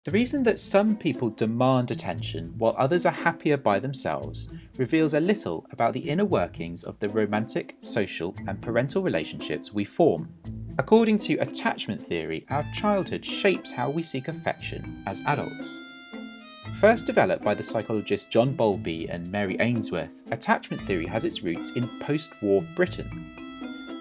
The reason that some people demand attention while others are happier by themselves reveals a little about the inner workings of the romantic, social, and parental relationships we form. According to attachment theory, our childhood shapes how we seek affection as adults. First developed by the psychologists John Bowlby and Mary Ainsworth, attachment theory has its roots in post-war Britain.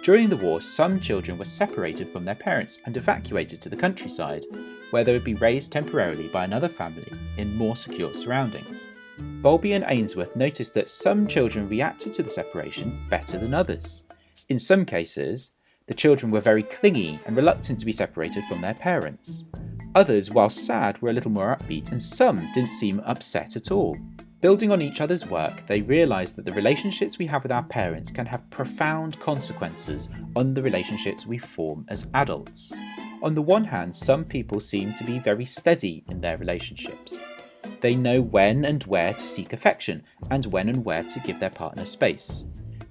During the war, some children were separated from their parents and evacuated to the countryside, where they would be raised temporarily by another family in more secure surroundings. Bowlby and Ainsworth noticed that some children reacted to the separation better than others. In some cases, the children were very clingy and reluctant to be separated from their parents. Others, while sad, were a little more upbeat, and some didn't seem upset at all. Building on each other's work, they realised that the relationships we have with our parents can have profound consequences on the relationships we form as adults. On the one hand, some people seem to be very steady in their relationships. They know when and where to seek affection, and when and where to give their partner space.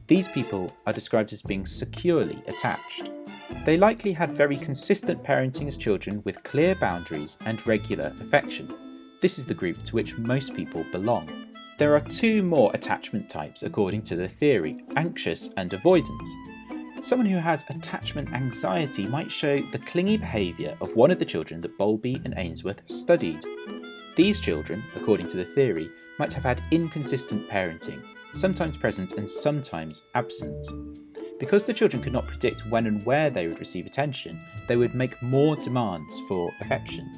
These people are described as being securely attached. They likely had very consistent parenting as children with clear boundaries and regular affection. This is the group to which most people belong. There are two more attachment types according to the theory, anxious and avoidant. Someone who has attachment anxiety might show the clingy behaviour of one of the children that Bowlby and Ainsworth studied. These children, according to the theory, might have had inconsistent parenting, sometimes present and sometimes absent. Because the children could not predict when and where they would receive attention, they would make more demands for affection.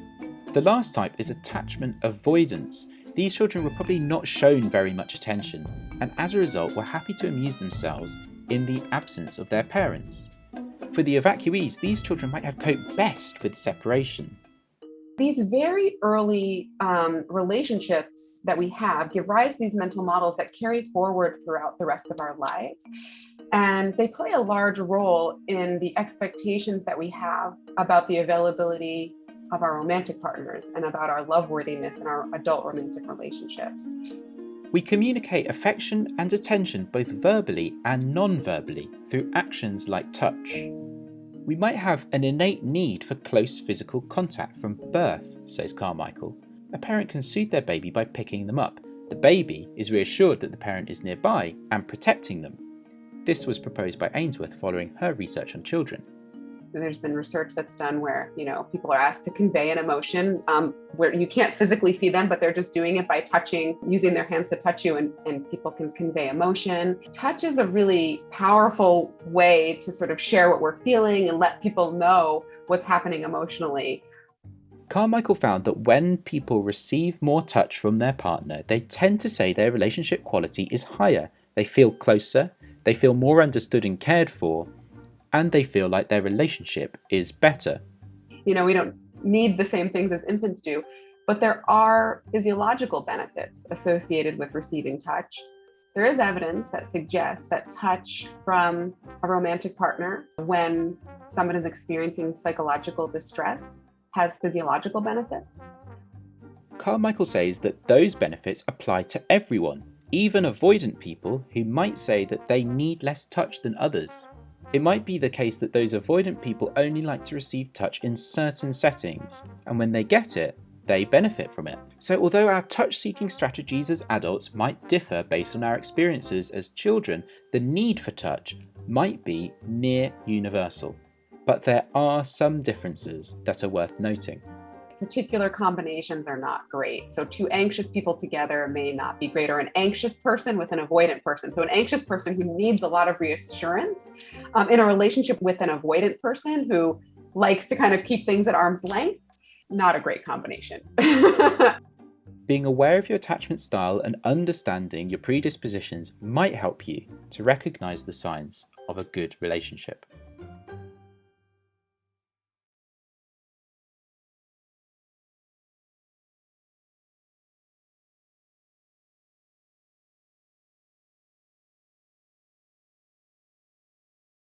The last type is attachment avoidance. These children were probably not shown very much attention, and as a result were happy to amuse themselves in the absence of their parents. For the evacuees, these children might have coped best with separation. These very early relationships that we have give rise to these mental models that carry forward throughout the rest of our lives. And they play a large role in the expectations that we have about the availability of our romantic partners and about our love-worthiness in our adult romantic relationships. We communicate affection and attention both verbally and non-verbally through actions like touch. We might have an innate need for close physical contact from birth, says Carmichael. A parent can soothe their baby by picking them up. The baby is reassured that the parent is nearby and protecting them. This was proposed by Ainsworth following her research on children. There's been research that's done where, people are asked to convey an emotion where you can't physically see them, but they're just doing it by touching, using their hands to touch you, and people can convey emotion. Touch is a really powerful way to sort of share what we're feeling and let people know what's happening emotionally. Carmichael found that when people receive more touch from their partner, they tend to say their relationship quality is higher. They feel closer, they feel more understood and cared for, and they feel like their relationship is better. We don't need the same things as infants do, but there are physiological benefits associated with receiving touch. There is evidence that suggests that touch from a romantic partner when someone is experiencing psychological distress has physiological benefits. Carmichael says that those benefits apply to everyone, even avoidant people who might say that they need less touch than others. It might be the case that those avoidant people only like to receive touch in certain settings, and when they get it, they benefit from it. So although our touch-seeking strategies as adults might differ based on our experiences as children, the need for touch might be near universal. But there are some differences that are worth noting. Particular combinations are not great. So two anxious people together may not be great, or an anxious person with an avoidant person. So an anxious person who needs a lot of reassurance in a relationship with an avoidant person who likes to kind of keep things at arm's length, not a great combination. Being aware of your attachment style and understanding your predispositions might help you to recognize the signs of a good relationship.